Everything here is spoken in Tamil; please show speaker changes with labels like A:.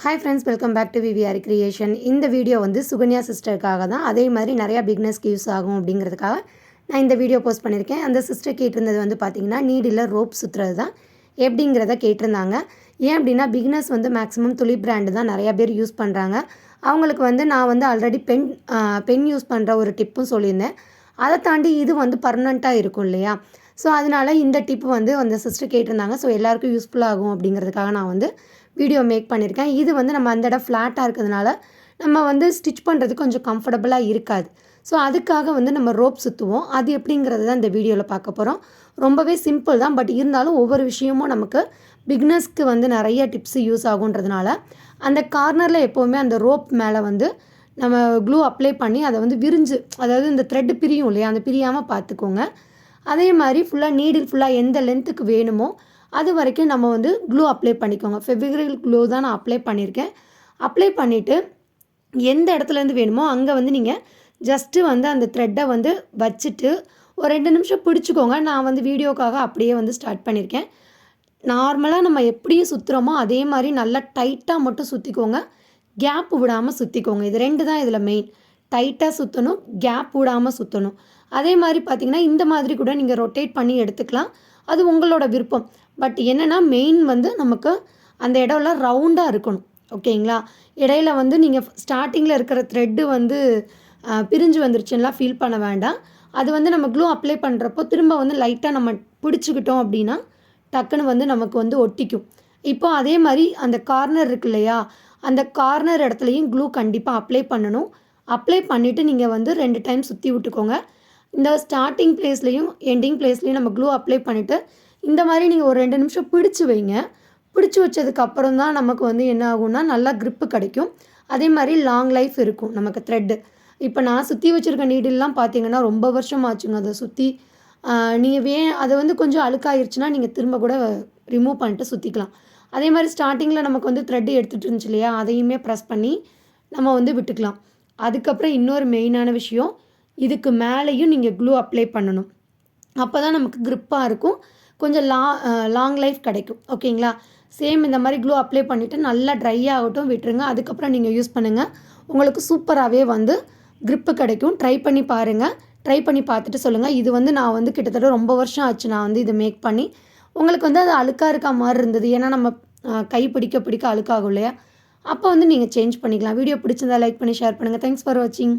A: Hi friends, welcome back to VVR creation. இந்த வீடியோ வந்து சுகன்யா சிஸ்டருக்காக தான். அதே மாதிரி நிறையா பிக்னஸ்க்கு யூஸ் ஆகும் அப்படிங்கிறதுக்காக நான் இந்த வீடியோ போஸ்ட் பண்ணியிருக்கேன். அந்த சிஸ்டர் கேட்டிருந்தது வந்து பார்த்திங்கன்னா நீடில் ரோப் சுற்றுறது தான் எப்படிங்கிறத கேட்டிருந்தாங்க. ஏன் அப்படின்னா பிக்னஸ் வந்து மேக்ஸிமம் துளி பிராண்டு தான் நிறையா பேர் யூஸ் பண்ணுறாங்க. அவங்களுக்கு வந்து நான் வந்து ஆல்ரெடி பென் யூஸ் பண்ணுற ஒரு டிப்பும் சொல்லியிருந்தேன். அதை தாண்டி இது வந்து பர்மனெண்ட்டாக இருக்கும் இல்லையா? ஸோ அதனால் இந்த டிப்பு வந்து அந்த சிஸ்டர் கேட்டிருந்தாங்க. ஸோ எல்லாேருக்கும் யூஸ்ஃபுல்லாகும் அப்படிங்கிறதுக்காக நான் வந்து வீடியோ மேக் பண்ணியிருக்கேன். இது வந்து நம்ம அந்த இடம் ஃப்ளாட்டாக இருக்கிறதுனால நம்ம வந்து ஸ்டிச் பண்ணுறதுக்கு கொஞ்சம் கம்ஃபர்டபுளாக இருக்காது. ஸோ அதுக்காக வந்து நம்ம ரோப் சுற்றுவோம். அது எப்படிங்கிறது தான் இந்த வீடியோவில் பார்க்க போகிறோம். ரொம்பவே சிம்பிள் தான், பட் இருந்தாலும் ஒவ்வொரு விஷயமும் நமக்கு பிக்னஸ்க்கு வந்து நிறைய டிப்ஸு யூஸ் ஆகுன்றதுனால அந்த கார்னரில் எப்போவுமே அந்த ரோப் மேலே வந்து நம்ம க்ளூ அப்ளை பண்ணி அதை வந்து விரிஞ்சு, அதாவது இந்த த்ரெட்டு பிரியும் இல்லையா, அந்த பிரியாமல் பார்த்துக்கோங்க. அதே மாதிரி ஃபுல்லாக நீடில் ஃபுல்லாக எந்த லென்த்துக்கு வேணுமோ அது வரைக்கும் நம்ம வந்து க்ளூ அப்ளை பண்ணிக்கோங்க. ஃபெவிக்ரில் க்ளூ தான் நான் அப்ளை பண்ணியிருக்கேன். அப்ளை பண்ணிவிட்டு எந்த இடத்துலேருந்து வேணுமோ அங்கே வந்து நீங்கள் ஜஸ்ட்டு வந்து அந்த த்ரெட்டை வந்து வச்சுட்டு ஒரு 2 நிமிஷம் பிடிச்சிக்கோங்க. நான் வந்து வீடியோக்காக அப்படியே வந்து ஸ்டார்ட் பண்ணியிருக்கேன். நார்மலாக நம்ம எப்படியும் சுற்றுறோமோ அதே மாதிரி நல்லா டைட்டாக மட்டும் சுற்றிக்கோங்க. கேப் விடாமல் சுற்றிக்கோங்க. இது 2 தான் இதில் மெயின். டைட்டாக சுற்றணும், கேப் விடாமல் சுற்றணும். அதே மாதிரி பார்த்திங்கன்னா இந்த மாதிரி கூட நீங்கள் ரொட்டேட் பண்ணி எடுத்துக்கலாம். அது உங்களோட விருப்பம். பட் என்னென்னா மெயின் வந்து நமக்கு அந்த இடம்லாம் ரவுண்டாக இருக்கணும். ஓகேங்களா? இடையில வந்து நீங்கள் ஸ்டார்டிங்கில் இருக்கிற த்ரெட்டு வந்து பிரிஞ்சு வந்துருச்சுன்னெலாம் ஃபீல் பண்ண வேண்டாம். அது வந்து நம்ம க்ளூ அப்ளை பண்ணுறப்போ திரும்ப வந்து லைட்டாக நம்ம பிடிச்சிக்கிட்டோம் அப்படின்னா டக்குன்னு வந்து நமக்கு வந்து ஒட்டிக்கும். இப்போ அதே மாதிரி அந்த கார்னர் இருக்கு இல்லையா, அந்த கார்னர் இடத்துலையும் க்ளூ கண்டிப்பாக அப்ளை பண்ணணும். அப்ளை பண்ணிவிட்டு நீங்கள் வந்து 2 டைம் சுற்றி விட்டுக்கோங்க. இந்த ஸ்டார்டிங் ப்ளேஸ்லேயும் எண்டிங் ப்ளேஸ்லேயும் நம்ம க்ளூ அப்ளை பண்ணிவிட்டு இந்த மாதிரி நீங்கள் ஒரு 2 நிமிஷம் பிடிச்சி வைங்க. பிடிச்சி வச்சதுக்கப்புறம் தான் நமக்கு வந்து என்ன ஆகும்னா நல்லா க்ரிப்பு கிடைக்கும். அதே மாதிரி லாங் லைஃப் இருக்கும் நமக்கு த்ரெட்டு. இப்போ நான் சுற்றி வச்சுருக்க நீடில்லாம் பார்த்தீங்கன்னா ரொம்ப வருஷம் ஆச்சுங்க அதை சுற்றி. நீங்கள் அதை வந்து கொஞ்சம் அழுக்காயிருச்சுன்னா நீங்கள் திரும்ப கூட ரிமூவ் பண்ணிட்டு சுற்றிக்கலாம். அதே மாதிரி ஸ்டார்டிங்கில் நமக்கு வந்து த்ரெட்டு எடுத்துகிட்டு இருந்துச்சு இல்லையா, அதையுமே ப்ரெஸ் பண்ணி நம்ம வந்து விட்டுக்கலாம். அதுக்கப்புறம் இன்னொரு மெயினான விஷயம், இதுக்கு மேலேயும் நீங்கள் க்ளூ அப்ளை பண்ணணும். அப்போ தான் நமக்கு க்ரிப்பாக இருக்கும், கொஞ்சம் லாங் லைஃப் கிடைக்கும். ஓகேங்களா? சேம் இந்த மாதிரி க்ளூ அப்ளை பண்ணிவிட்டு நல்லா ட்ரை ஆகட்டும், விட்டுருங்க. அதுக்கப்புறம் நீங்கள் யூஸ் பண்ணுங்கள். உங்களுக்கு சூப்பராகவே வந்து க்ரிப்பு கிடைக்கும். ட்ரை பண்ணி பாருங்கள். ட்ரை பண்ணி பார்த்துட்டு சொல்லுங்கள். இது வந்து நான் வந்து கிட்டத்தட்ட ரொம்ப வருஷம் ஆச்சு நான் வந்து இதை மேக் பண்ணி. உங்களுக்கு வந்து அது அழுக்காக இருக்க மாதிரி இருந்தது. ஏன்னா நம்ம கை பிடிக்க அழுக்காகும் இல்லையா? அப்போ வந்து நீங்கள் சேஞ்ச் பண்ணிக்கலாம். வீடியோ பிடிச்சிருந்தா லைக் பண்ணி ஷேர் பண்ணுங்கள். தேங்க்ஸ் ஃபார் வாட்சிங்.